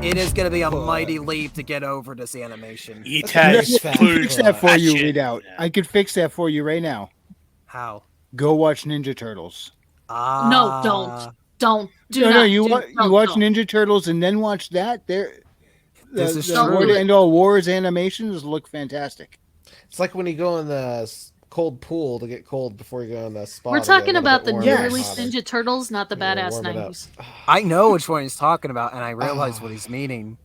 It is going to be a mighty leap to get over this animation. It has I can fix that for you, passion. read out. I could fix that for you right now. How? Go watch Ninja Turtles. No, don't. You watch Ninja Turtles and then watch that. This is The true. War to End All Wars animations look fantastic. It's like when you go in the cold pool to get cold before you go in the spa. We're talking about the new Yes. release Ninja Turtles, not the badass 90s. I know which one he's talking about, and I realize what he's meaning.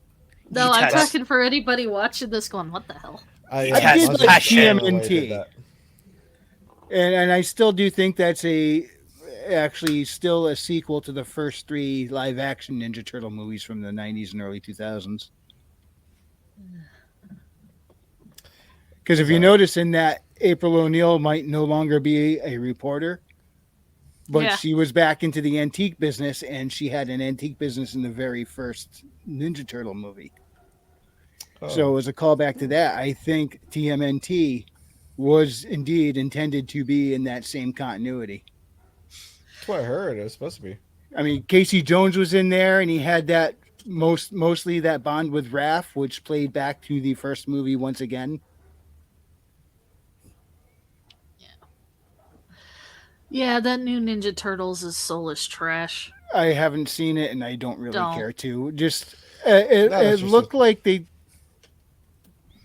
No, I'm talking for anybody watching this going, what the hell? I did like TMNT. And I still do think that's actually still a sequel to the first 3 live action Ninja Turtle movies from the 90s and early 2000s. Because if you notice in that, April O'Neil might no longer be a reporter, but she was back into the antique business, and she had an antique business in the very first Ninja Turtle movie. So it was a callback to that. I think TMNT was indeed intended to be in that same continuity. That's what I heard. It was supposed to be. I mean, Casey Jones was in there, and he had that mostly that bond with Raph, which played back to the first movie once again. Yeah, that new Ninja Turtles is soulless trash. I haven't seen it, and I don't really care to. Just it looked like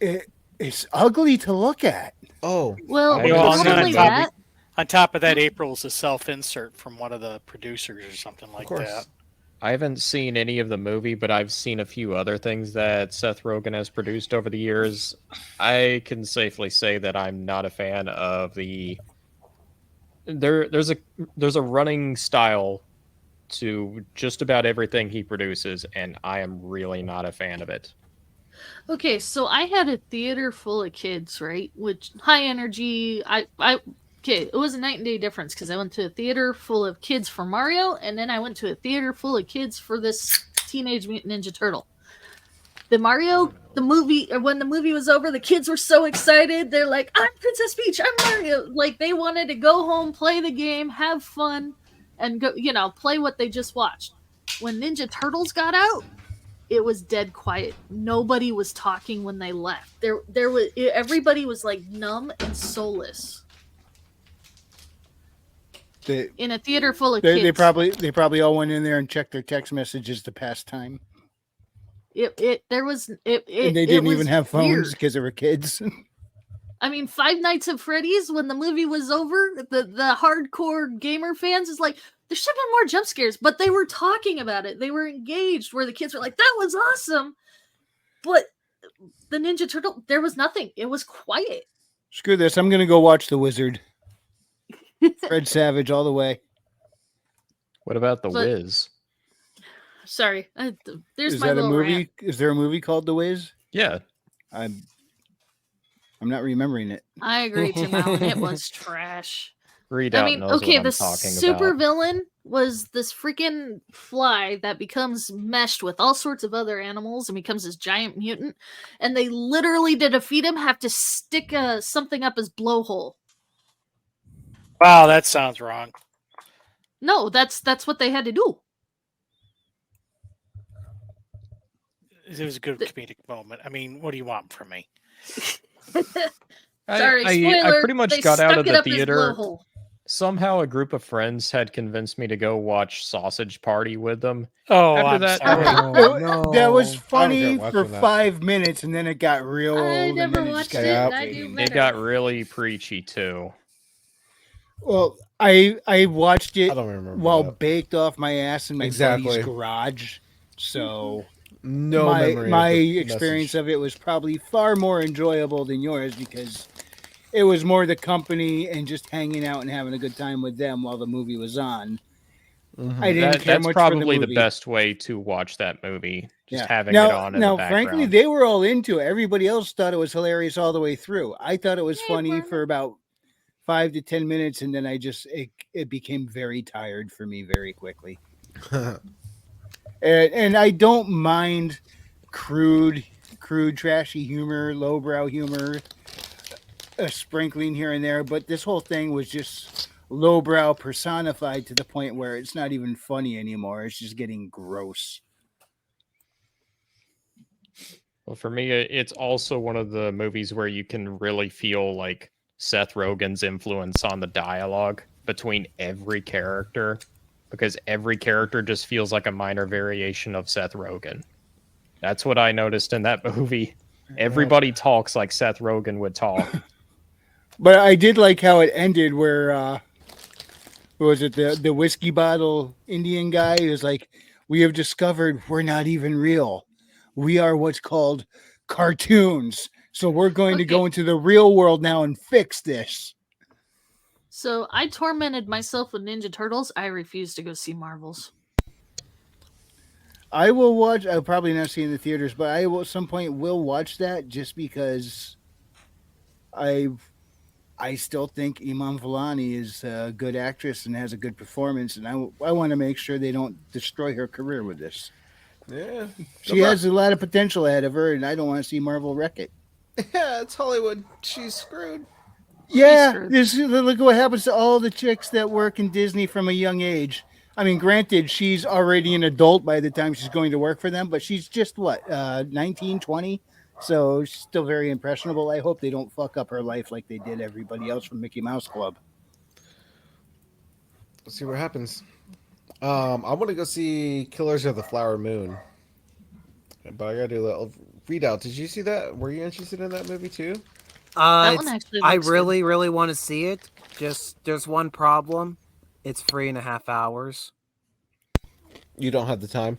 it's ugly to look at. Oh, well, not only that. On top of that, April's a self-insert from one of the producers or something like that. I haven't seen any of the movie, but I've seen a few other things that Seth Rogen has produced over the years. I can safely say that I'm not a fan of the. There's a running style to just about everything he produces, and I am really not a fan of it. Okay, so I had a theater full of kids, right? Which high energy. Okay, it was a night and day difference because I went to a theater full of kids for Mario, and then I went to a theater full of kids for this Teenage Mutant Ninja Turtle. The movie, or when the movie was over, the kids were so excited. They're like, I'm Princess Peach, I'm Mario. Like, they wanted to go home, play the game, have fun, and go, play what they just watched. When Ninja Turtles got out, it was dead quiet. Nobody was talking when they left. Everybody was like numb and soulless. In a theater full of kids. They probably all went in there and checked their text messages to pass time. And they didn't even have phones because they were kids. I mean, Five Nights at Freddy's, when the movie was over, the hardcore gamer fans is like, there should have been more jump scares, but they were talking about it. They were engaged, where the kids were like, that was awesome. But the Ninja Turtle, there was nothing. It was quiet. Screw this. I'm going to go watch The Wizard. Fred Savage all the way. What about The Wiz? Sorry. There's Is my that a little movie? rant. Is there a movie called The Wiz? Yeah. I'm not remembering it. I agree, Tim Allen. It was trash. The super villain was this freaking fly that becomes meshed with all sorts of other animals and becomes this giant mutant. And they literally, to defeat him, have to stick something up his blowhole. Wow, that sounds wrong. No, that's what they had to do. It was a good comedic moment. I mean, what do you want from me? Sorry, I pretty much got out of the theater. Blowhole. Somehow a group of friends had convinced me to go watch Sausage Party with them. Oh, that was funny for 5 minutes, and then it got real old. I never watched it. It got really preachy too. Well, I watched it while that. baked off my ass in my buddy's garage. So my experience of it was probably far more enjoyable than yours because it was more the company and just hanging out and having a good time with them while the movie was on. Mm-hmm. I didn't care that's much probably for the the movie. best way to watch that movie. Just having it on in the background. Frankly, they were all into it. Everybody else thought it was hilarious all the way through. I thought it was funny for about 5 to 10 minutes, and then it became very tired for me very quickly. and I don't mind crude, trashy humor, lowbrow humor, a sprinkling here and there, but this whole thing was just lowbrow personified to the point where it's not even funny anymore. It's just getting gross. Well, for me, it's also one of the movies where you can really feel like Seth Rogen's influence on the dialogue between every character, because every character just feels like a minor variation of Seth Rogen. That's what I noticed in that movie. Everybody talks like Seth Rogen would talk. But I did like how it ended where what was it, the whiskey bottle Indian guy who's like, we have discovered we're not even real. We are what's called cartoons. So we're going to go into the real world now and fix this. So I tormented myself with Ninja Turtles. I refuse to go see Marvels. I will watch. I'll probably not see it in the theaters, but I will at some point will watch that just because I still think Iman Vellani is a good actress and has a good performance, and I want to make sure they don't destroy her career with this. Yeah. She has a lot of potential ahead of her, and I don't want to see Marvel wreck it. Yeah, it's Hollywood. She's screwed. Yeah, look at what happens to all the chicks that work in Disney from a young age. I mean, granted, she's already an adult by the time she's going to work for them, but she's just, 19, 20? So she's still very impressionable. I hope they don't fuck up her life like they did everybody else from Mickey Mouse Club. Let's see what happens. I want to go see Killers of the Flower Moon. But I got to do a little readout. Did you see that? Were you interested in that movie too? That one actually I looks really, really want to see it. Just there's one problem. It's 3.5 hours. You don't have the time?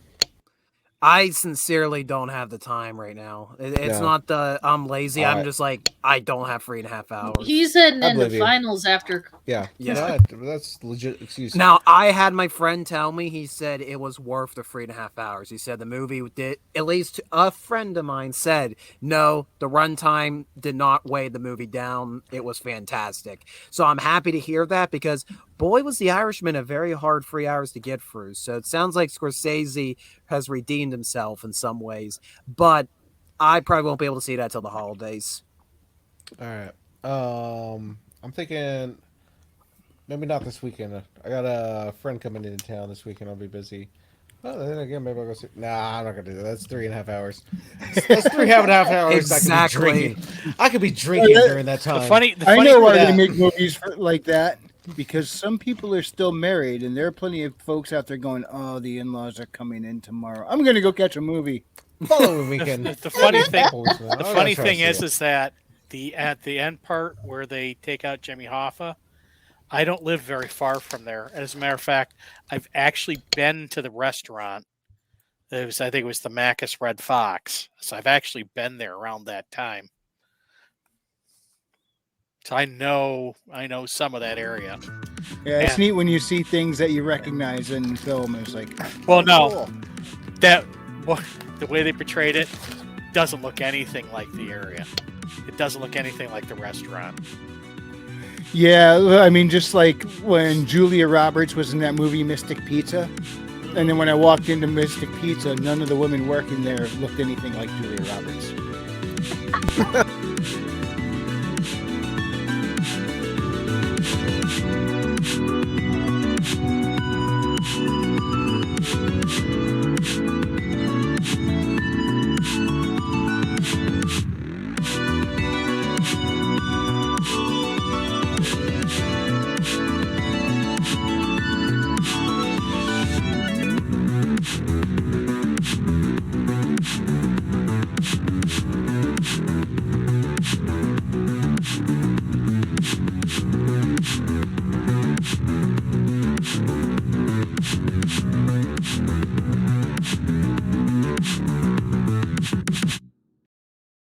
I sincerely don't have the time right now. It's not the I'm lazy. I'm just like, I don't have 3.5 hours. He's heading into finals after. Yeah. Yeah. That's legit excuse. Now, I had my friend tell me, he said it was worth the 3.5 hours. He said the movie did, at least a friend of mine said, no, the runtime did not weigh the movie down. It was fantastic. So I'm happy to hear that because boy, was The Irishman a very hard 3 hours to get through. So it sounds like Scorsese has redeemed himself in some ways, but I probably won't be able to see that till the holidays. All right. I'm thinking maybe not this weekend. I got a friend coming into town this weekend. I'll be busy. Oh, then again, maybe I'll go see. Nah, I'm not gonna do that. That's 3.5 hours. That's 3.5 hours. Exactly. I could be drinking during that time. I know why they make movies like that. Because some people are still married, and there are plenty of folks out there going, "Oh, the in-laws are coming in tomorrow. I'm going to go catch a movie." Following weekend. The funny thing is that at the end part where they take out Jimmy Hoffa, I don't live very far from there. As a matter of fact, I've actually been to the restaurant. I think it was the Macus Red Fox. So I've actually been there around that time. So I know some of that area. Yeah, it's neat when you see things that you recognize in film. It's like, well, no, the way they portrayed it doesn't look anything like the area. It doesn't look anything like the restaurant. Yeah, I mean, just like when Julia Roberts was in that movie Mystic Pizza, and then when I walked into Mystic Pizza, none of the women working there looked anything like Julia Roberts.